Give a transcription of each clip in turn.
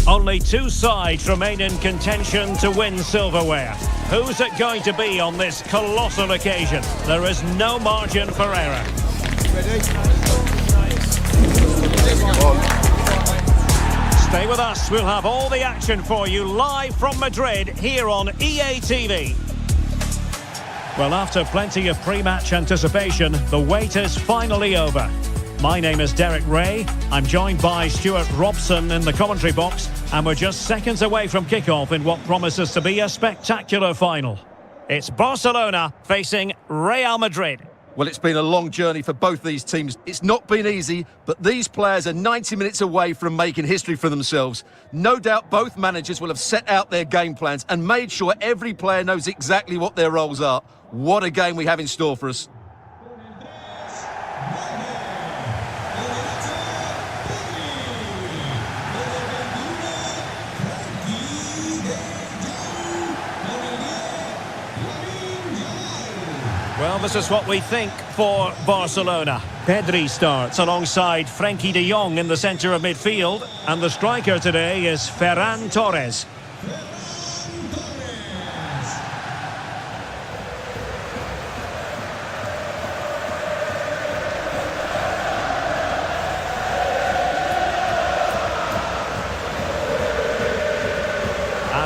Only two sides remain in contention to win silverware. Who's it going to be on this colossal occasion? There is no margin for error. Ready? Stay with us, we'll have all the action for you live from Madrid here on EA TV. Well, after plenty of pre-match anticipation, the wait is finally over. My name is Derek Ray. I'm joined by Stuart Robson in the commentary box, and we're just seconds away from kickoff in what promises to be a spectacular final. It's Barcelona facing Real Madrid. Well, it's been a long journey for both these teams. It's not been easy, but these players are 90 minutes away from making history for themselves. No doubt both managers will have set out their game plans and made sure every player knows exactly what their roles are. What a game we have in store for us. Well, this is what we think for Barcelona. Pedri starts alongside Frenkie de Jong in the centre of midfield. And the striker today is Ferran Torres.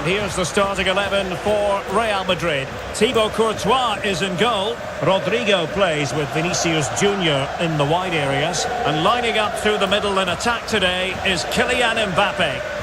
And here's the starting 11 for Real Madrid. Thibaut Courtois is in goal. Rodrigo plays with Vinicius Junior in the wide areas. And lining up through the middle in attack today is Kylian Mbappe.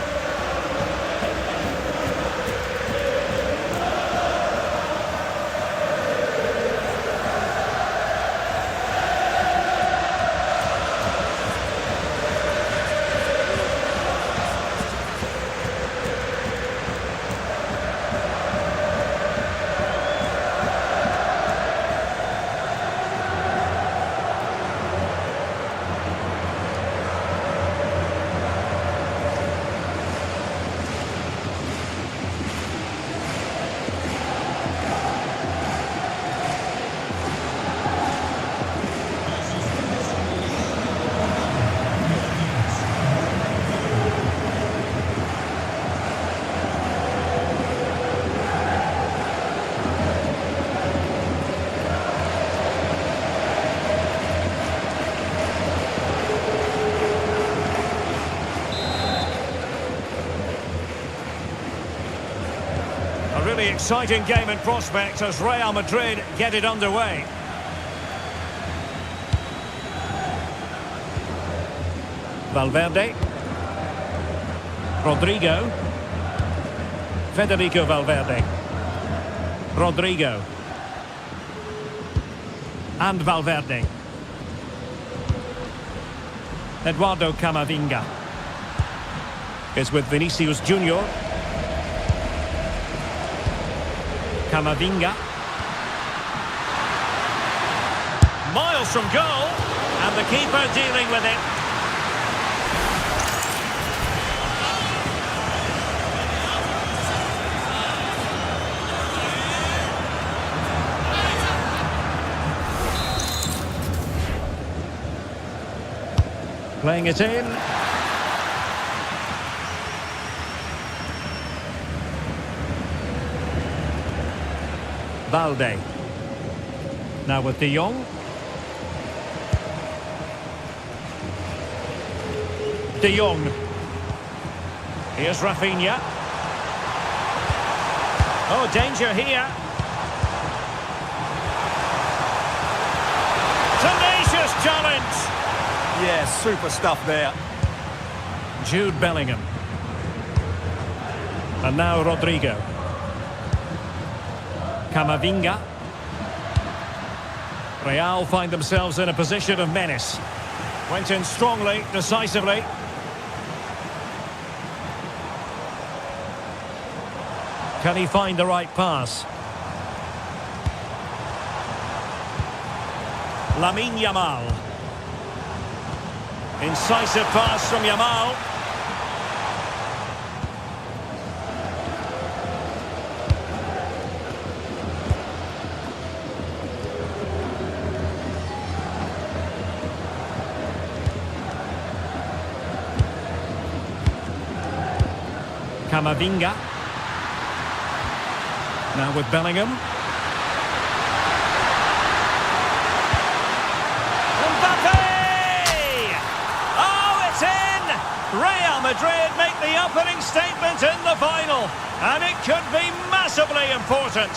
A really exciting game in prospect as Real Madrid get it underway. Valverde. Rodrigo. Federico Valverde. Rodrigo. And Valverde. Eduardo Camavinga is with Vinicius Junior. Camavinga. Miles from goal, and the keeper dealing with it. Playing it in. Valde. Now with de Jong. De Jong. Here's Rafinha. Oh, danger here. Tenacious challenge. Yeah, super stuff there. Jude Bellingham. And now Rodrigo. Camavinga. Real find themselves in a position of menace. Went in strongly, decisively. Can he find the right pass? Lamine Yamal. Incisive pass from Yamal. Camavinga. Now with Bellingham. Mbappe! Oh, it's in! Real Madrid make the opening statement in the final. And it could be massively important.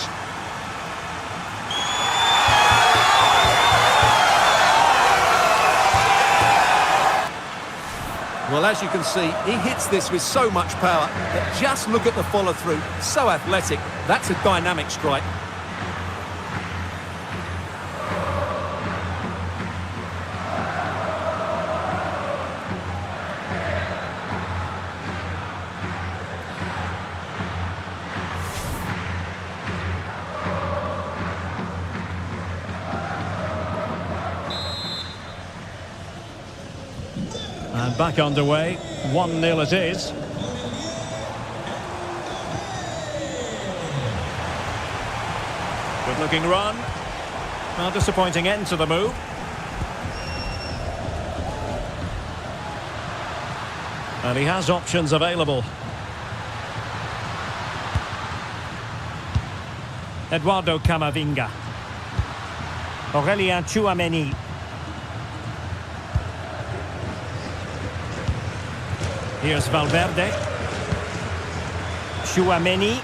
Well, as you can see, he hits this with so much power, but just look at the follow-through. So athletic. That's a dynamic strike. And back underway, 1-0 it is. Good looking run. A disappointing end to the move. And he has options available. Eduardo Camavinga. Aurelien Tchouameni. Here's Valverde. Tchouameni.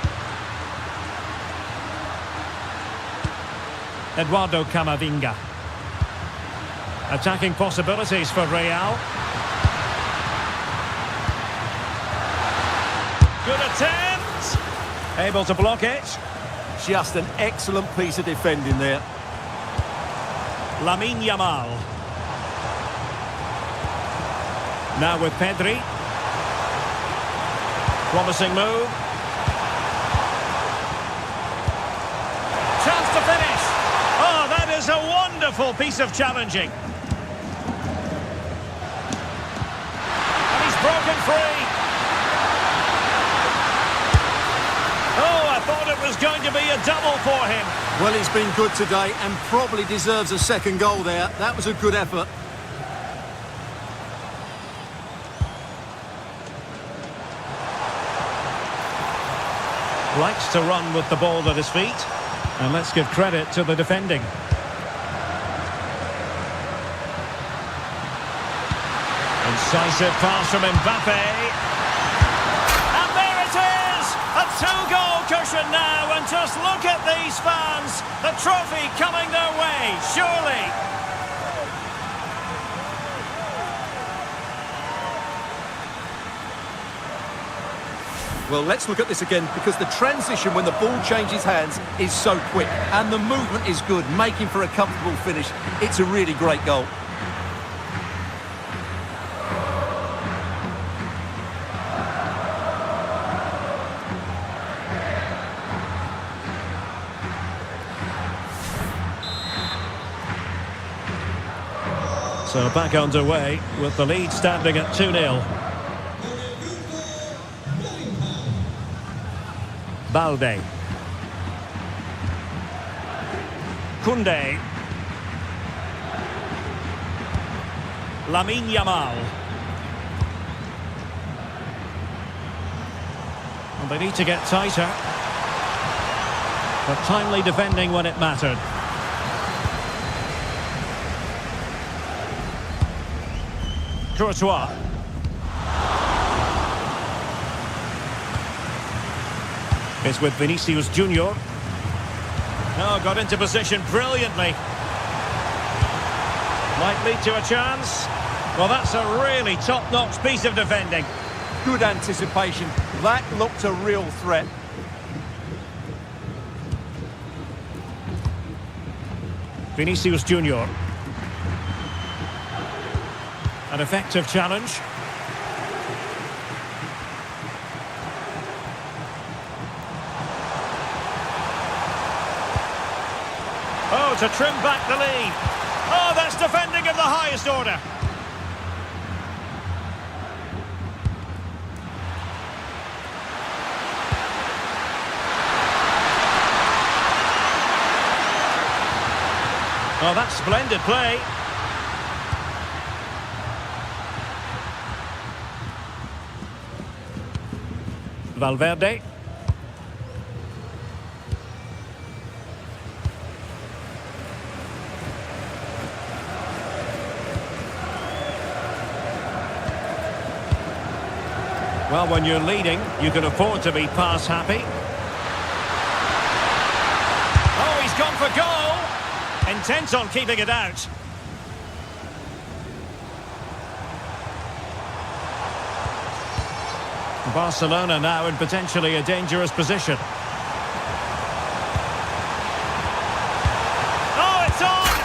Eduardo Camavinga. Attacking possibilities for Real. Good attempt. Able to block it. Just an excellent piece of defending there. Lamine Yamal. Now with Pedri. Promising move. Chance to finish. Oh, that is a wonderful piece of challenging. And he's broken free. Oh, I thought it was going to be a double for him. Well, he's been good today and probably deserves a second goal there. That was a good effort. Likes to run with the ball at his feet. And let's give credit to the defending. Incisive pass from Mbappe. And there it is! A two-goal cushion now, and just look at these fans. The trophy coming their way, surely. Well, let's look at this again, because the transition when the ball changes hands is so quick. And the movement is good, making for a comfortable finish. It's a really great goal. So back underway with the lead standing at 2-0. Balde. Koundé. Lamine Yamal. And they need to get tighter. But timely defending when it mattered. Courtois. It's with Vinicius Junior. Oh, got into position brilliantly. Might lead to a chance. Well, that's a really top-notch piece of defending. Good anticipation. That looked a real threat. Vinicius Junior. An effective challenge. Oh, to trim back the lead. Oh, that's defending of the highest order. Oh, that's splendid play. Valverde. Well, when you're leading, you can afford to be pass happy. Oh, he's gone for goal! Intent on keeping it out. Barcelona now in potentially a dangerous position. Oh, it's on!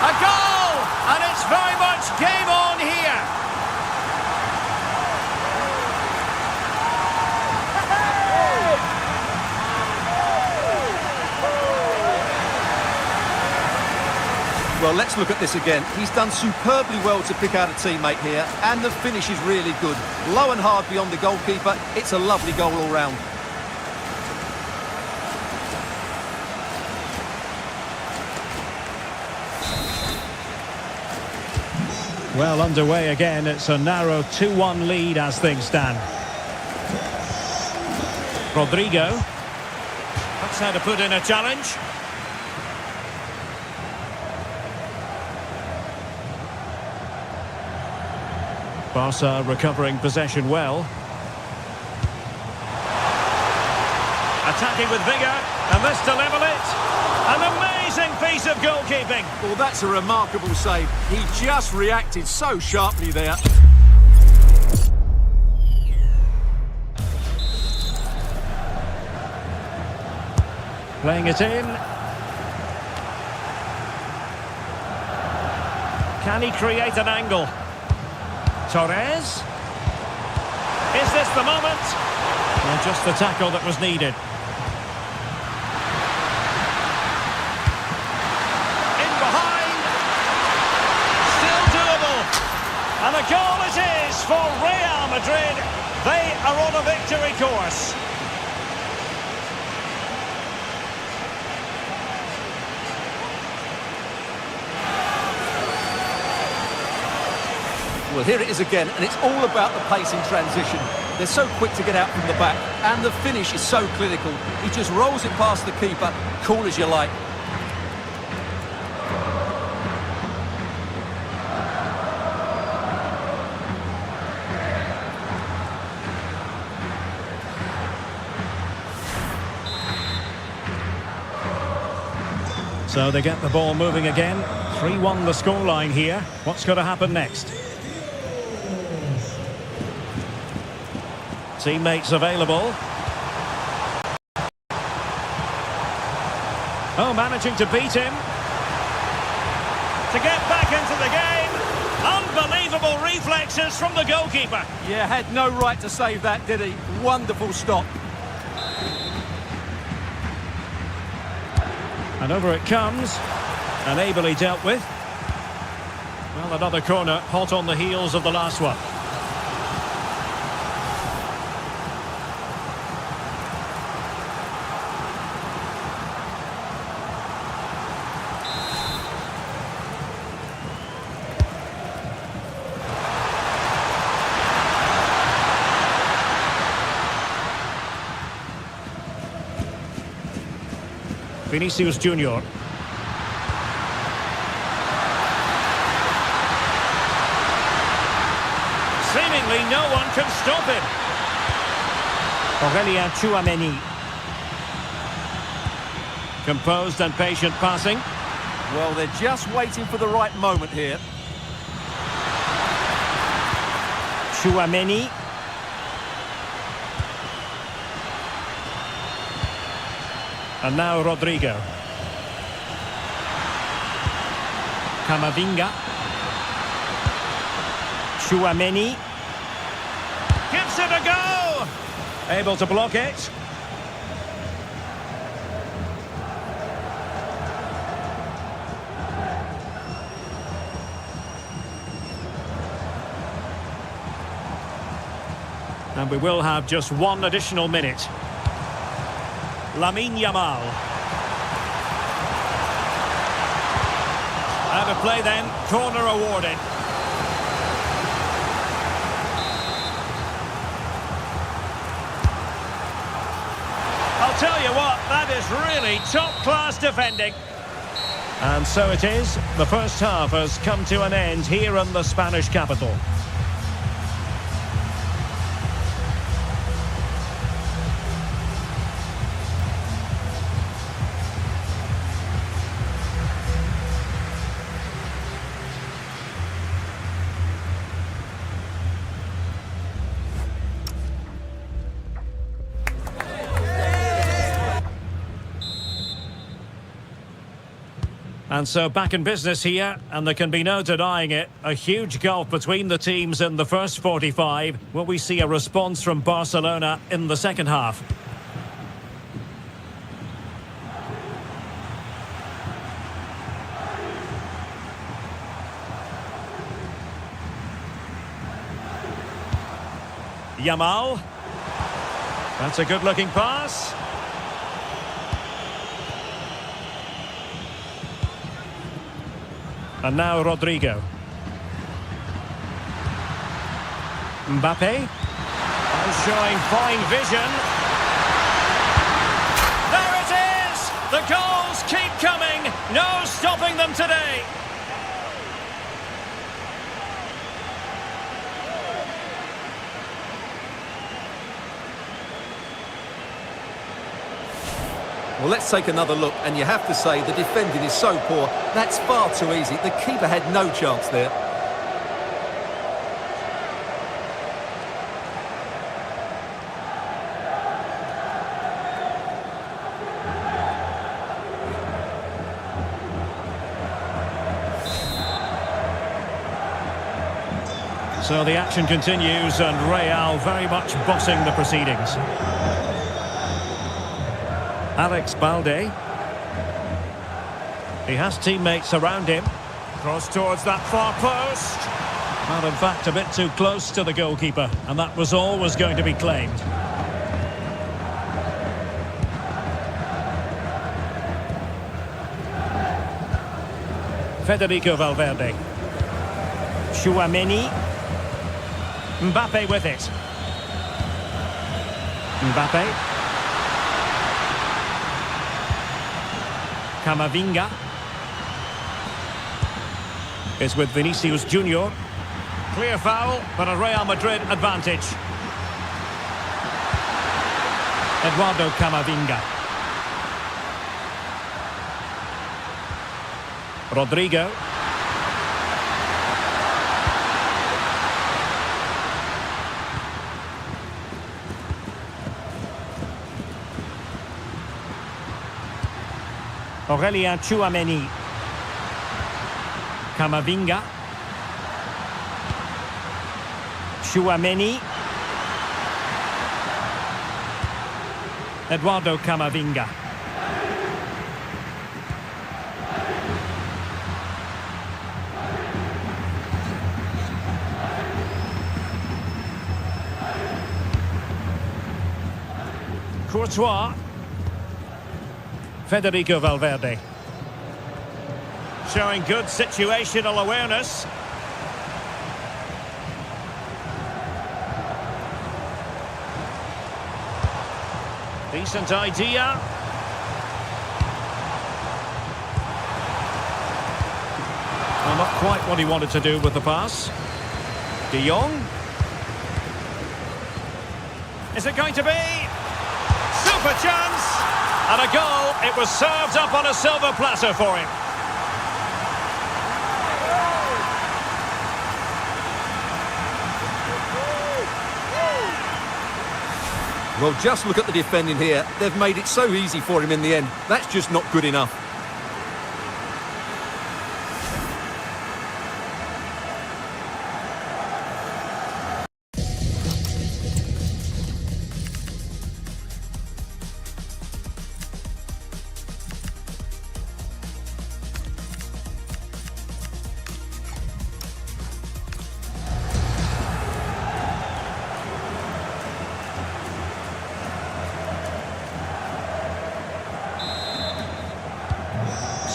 A goal! And it's very much game on here. Well, let's look at this again. He's done superbly well to pick out a teammate here, and the finish is really good. Low and hard beyond the goalkeeper. It's a lovely goal all round. Well, underway again. It's a narrow 2-1 lead as things stand. Rodrigo. That's how to put in a challenge. Barca recovering possession well. Attacking with vigour, and this to level it. An amazing piece of goalkeeping. Well, that's a remarkable save. He just reacted so sharply there. Playing it in. Can he create an angle? Torres. Is this the moment? Well, just the tackle that was needed. In behind. Still doable. And a goal it is for Real Madrid. They are on a victory course. Well, here it is again, and it's all about the pace in transition. They're so quick to get out from the back, and the finish is so clinical. He just rolls it past the keeper, cool as you like. So they get the ball moving again. 3-1 the scoreline here. What's going to happen next? Teammates available. Oh, managing to beat him. To get back into the game. Unbelievable reflexes from the goalkeeper. Yeah, had no right to save that, did he? Wonderful stop. And over it comes. And ably dealt with. Well, another corner, hot on the heels of the last one. Vinicius Junior. Seemingly no one can stop him. Aurelien Tchouameni. Composed and patient passing. Well, they're just waiting for the right moment here. Tchouameni. And now Rodrigo. Camavinga. Tchouameni. Gives it a go! Able to block it. And we will have just one additional minute. Lamine Yamal. Out of play then, corner awarded. I'll tell you what, that is really top-class defending. And so it is. The first half has come to an end here in the Spanish capital. And so back in business here, and there can be no denying it. A huge gulf between the teams in the first 45. Will we see a response from Barcelona in the second half? Yamal. That's a good-looking pass. And now Rodrigo. Mbappe. And showing fine vision. There it is! The goals keep coming. No stopping them today. Well, let's take another look, and you have to say the defending is so poor. That's far too easy. The keeper had no chance there. So the action continues, and Real very much bossing the proceedings. Alex Balde. He has teammates around him. Cross towards that far post. Well, in fact, a bit too close to the goalkeeper, and that was always going to be claimed. Federico Valverde. Tchouaméni. Mbappe with it. Mbappe. Camavinga is with Vinicius Junior. Clear foul, but a Real Madrid advantage. Eduardo Camavinga. Rodrigo. Aurélien Tchouaméni. Camavinga. Tchouaméni. Eduardo Camavinga. Courtois. Federico Valverde. Showing good situational awareness. Decent idea. Well, not quite what he wanted to do with the pass. De Jong. Is it going to be? Super chance! And a goal. It was served up on a silver platter for him. Well, just look at the defending here. They've made it so easy for him in the end. That's just not good enough.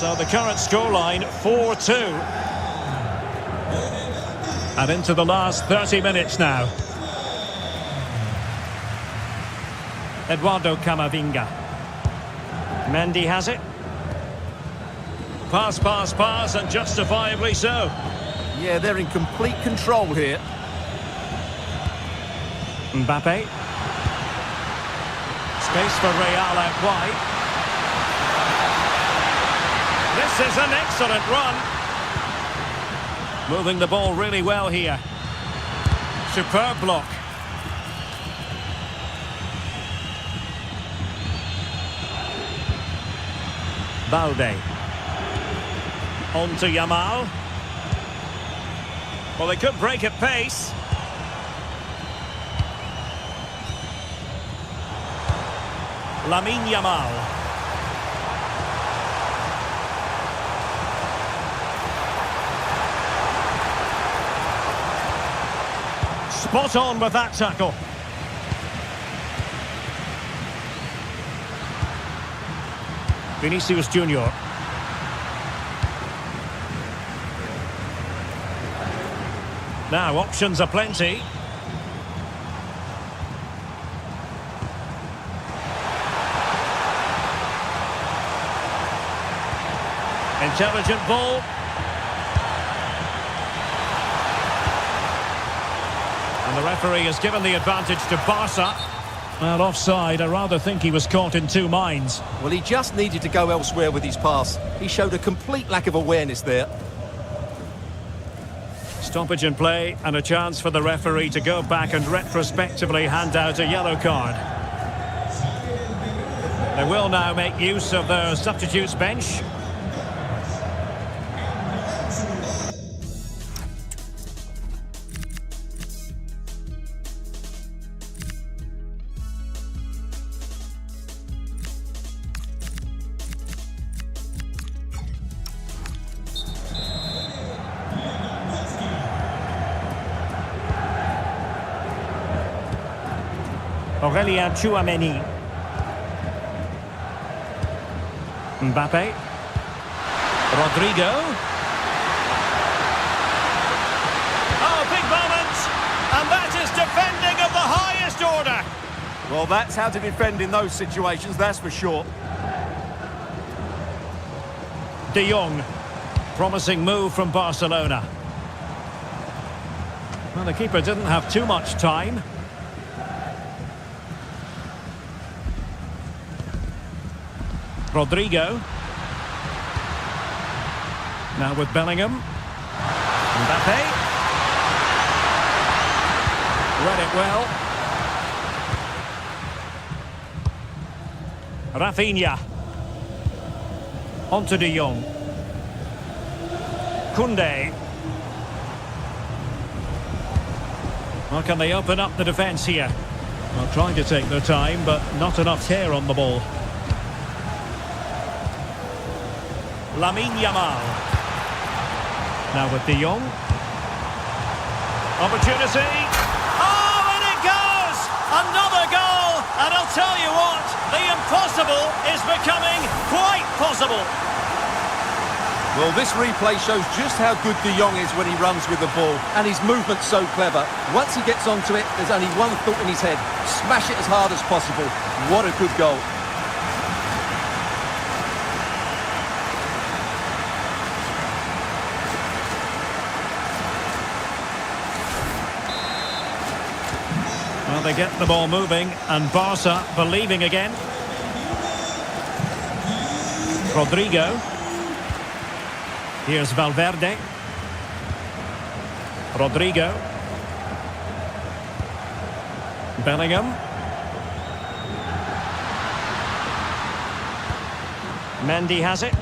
So the current scoreline, 4-2. And into the last 30 minutes now. Eduardo Camavinga. Mendy has it. Pass, pass, pass, and justifiably so. Yeah, they're in complete control here. Mbappe. Space for Real out wide. This is an excellent run. Moving the ball really well here. Superb block. Balde. On to Yamal. Well, they could break at pace. Lamine Yamal. Spot on with that tackle. Vinicius Junior. Now, options are plenty. Intelligent ball. And the referee has given the advantage to Barca. Well, offside, I rather think he was caught in two minds. Well, he just needed to go elsewhere with his pass. He showed a complete lack of awareness there. Stoppage in play and a chance for the referee to go back and retrospectively hand out a yellow card. They will now make use of their substitutes bench. Aurélien Tchouaméni. Mbappe. Rodrigo. Oh, big moment! And that is defending of the highest order. Well, that's how to defend in those situations, that's for sure. De Jong. Promising move from Barcelona. Well, the keeper didn't have too much time. Rodrigo. Now with Bellingham. Mbappe. Read it well. Rafinha. On to De Jong. Koundé. Well, can they open up the defence here? Well, trying to take their time, but not enough tear on the ball. Lamine Yamal. Now with De Jong. Opportunity. Oh, and it goes! Another goal! And I'll tell you what, the impossible is becoming quite possible. Well, this replay shows just how good De Jong is when he runs with the ball. And his movement's so clever. Once he gets onto it, there's only one thought in his head. Smash it as hard as possible. What a good goal. Well, they get the ball moving, and Barca believing again. Rodrigo. Here's Valverde. Rodrigo. Bellingham. Mendy has it.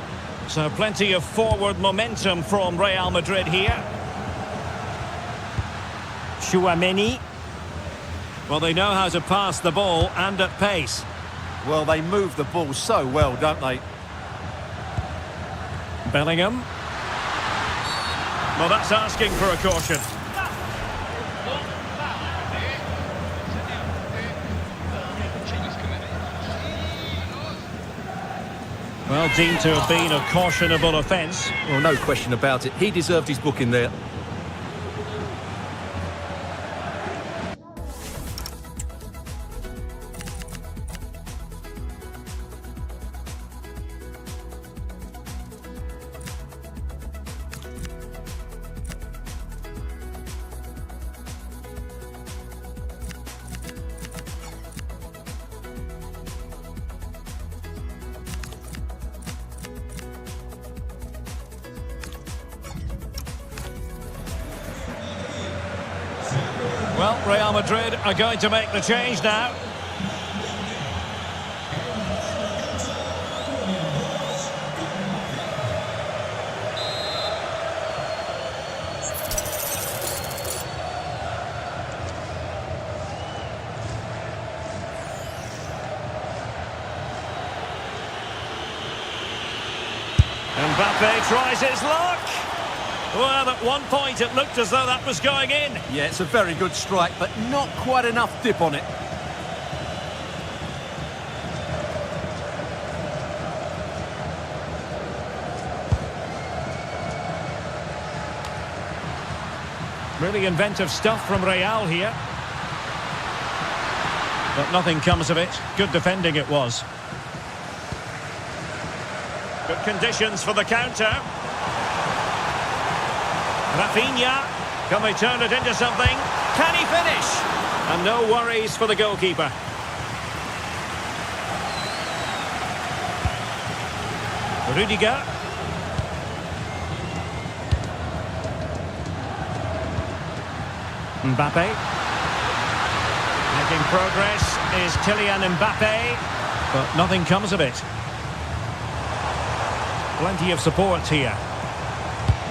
So plenty of forward momentum from Real Madrid here. Tchouaméni. Well, they know how to pass the ball and at pace. Well, they move the ball so well, don't they? Bellingham. Well, that's asking for a caution. Well, deemed to have been a cautionable offence. Well, no question about it. He deserved his booking there. Well, Real Madrid are going to make the change now. Mbappe tries his luck. Well, at one point it looked as though that was going in. Yeah, it's a very good strike, but not quite enough dip on it. Really inventive stuff from Real here. But nothing comes of it. Good defending it was. Good conditions for the counter. Rafinha, can they turn it into something? Can he finish? And no worries for the goalkeeper. Rudiger. Mbappe. Making progress is Kylian Mbappe, but nothing comes of it. Plenty of support here.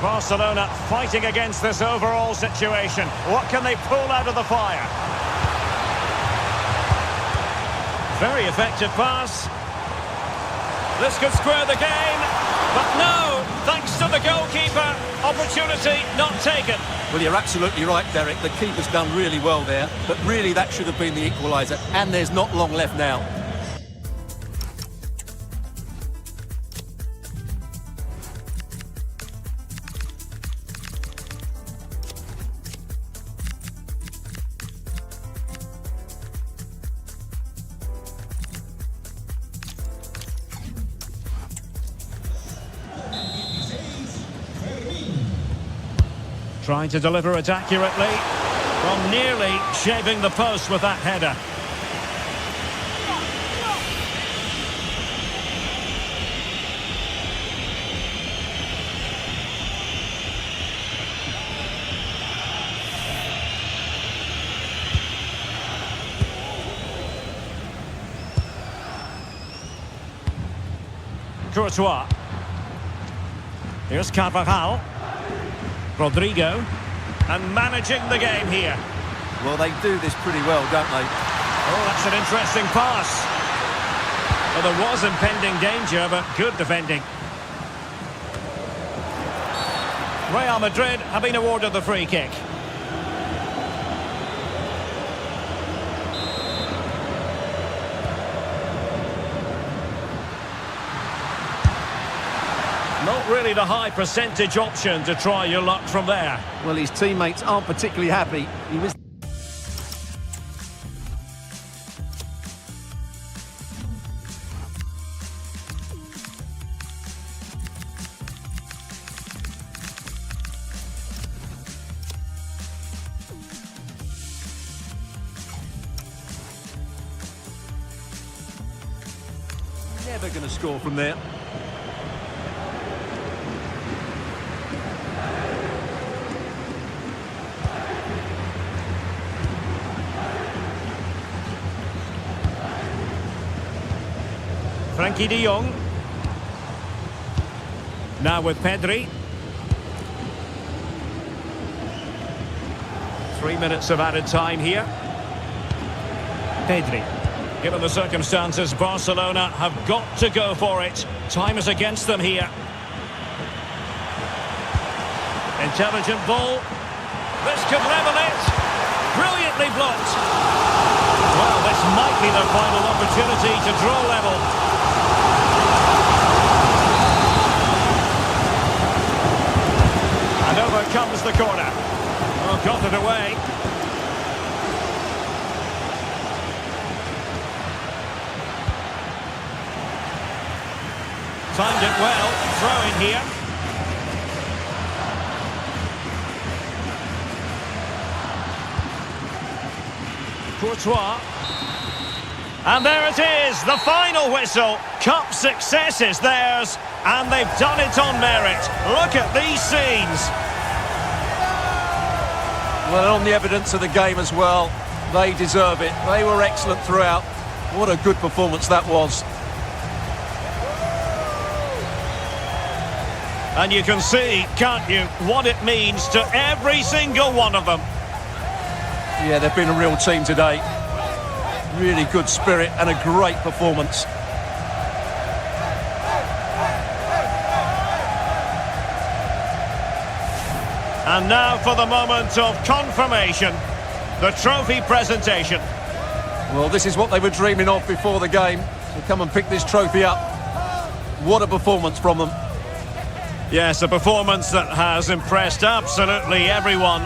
Barcelona fighting against this overall situation. What can they pull out of the fire? Very effective pass. This could square the game, but no, thanks to the goalkeeper. Opportunity not taken. Well, you're absolutely right, Derek. The keeper's done really well there, but really that should have been the equaliser, and there's not long left now. Trying to deliver it accurately. Well, nearly shaving the post with that header. Courtois. Here's Carvajal. Rodrigo, and managing the game here. Well, they do this pretty well, don't they? Oh, that's an interesting pass. Well, there was impending danger, but good defending. Real Madrid have been awarded the free kick. Not really the high percentage option to try your luck from there. Well, his teammates aren't particularly happy. He was... never going to score from there. Frankie de Jong. Now with Pedri. 3 minutes of added time here. Pedri. Given the circumstances, Barcelona have got to go for it. Time is against them here. Intelligent ball. This could level it. Brilliantly blocked. Well, this might be their final opportunity to draw level. And over comes the corner. Oh, got it away. Timed it well. Throw in here. Courtois. And there it is, the final whistle. Cup success is theirs, and they've done it on merit. Look at these scenes. Well, on the evidence of the game as well, they deserve it. They were excellent throughout. What a good performance that was. And you can see, can't you, what it means to every single one of them. Yeah, they've been a real team today. Really good spirit and a great performance. And now for the moment of confirmation, the trophy presentation. Well, this is what they were dreaming of before the game, to come and pick this trophy up. What a performance from them. Yes, a performance that has impressed absolutely everyone.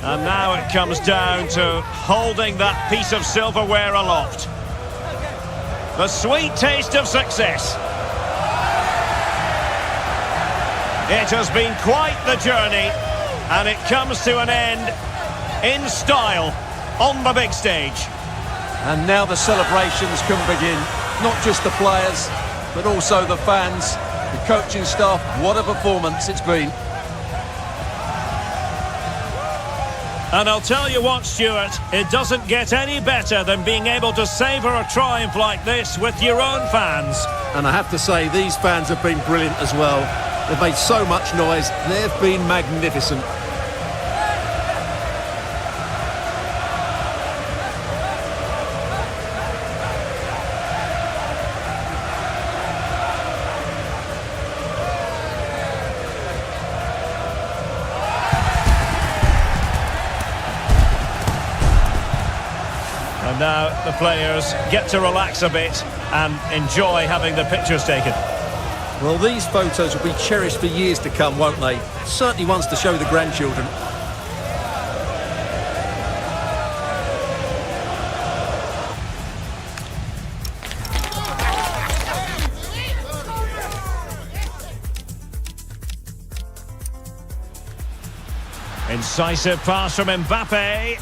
And now it comes down to holding that piece of silverware aloft. The sweet taste of success. It has been quite the journey, and it comes to an end in style on the big stage. And now the celebrations can begin. Not just the players, but also the fans, the coaching staff. What a performance it's been. And I'll tell you what, Stuart, it doesn't get any better than being able to savour a triumph like this with your own fans. And I have to say, these fans have been brilliant as well. They've made so much noise. They've been magnificent. And now the players get to relax a bit and enjoy having the pictures taken. Well, these photos will be cherished for years to come, won't they? Certainly ones to show the grandchildren. Incisive pass from Mbappe.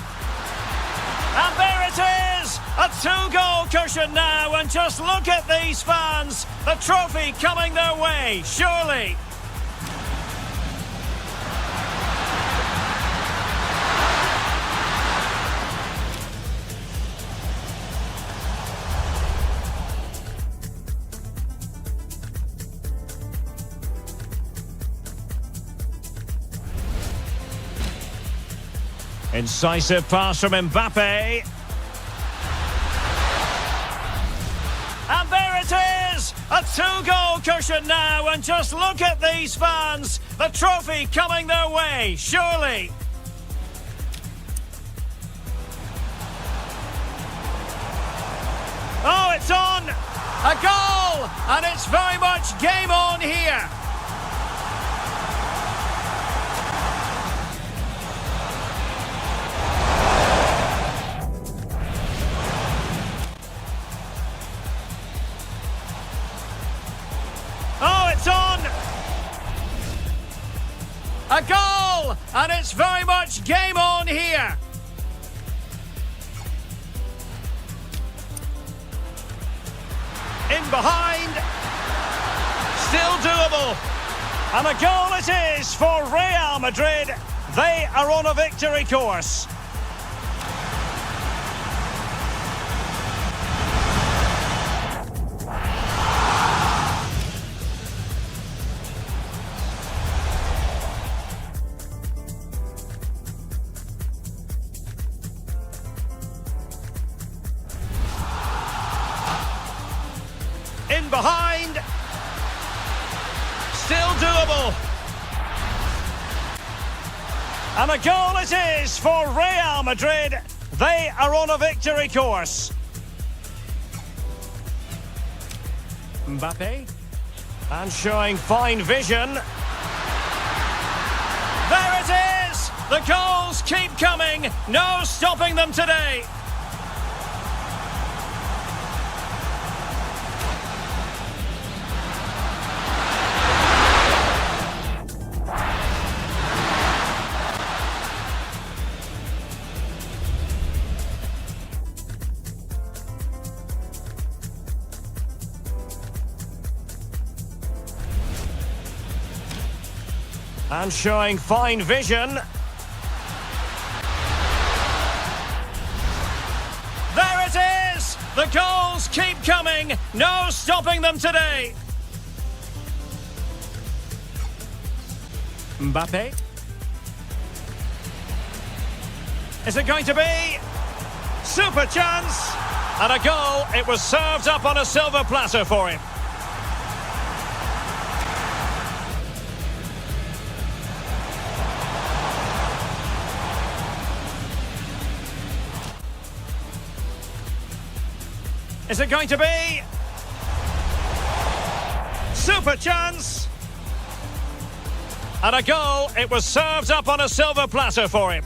And there it is! A two-goal cushion now, and just look at these fans. The trophy coming their way, surely. Incisive pass from Mbappe. And there it is! A two-goal cushion now, and just look at these fans. The trophy coming their way, surely. Oh, it's on! A goal! And it's very much game on here. A goal! And it's very much game on here. In behind. Still doable. And a goal it is for Real Madrid. They are on a victory course. In behind. Still doable. And a goal it is for Real Madrid. They are on a victory course. Mbappe. And showing fine vision. There it is! The goals keep coming. No stopping them today. And showing fine vision. The goals keep coming. No stopping them today. Mbappe. Is it going to be? Super chance. And a goal. It was served up on a silver platter for him. Is it going to be? Super chance. And a goal. It was served up on a silver platter for him.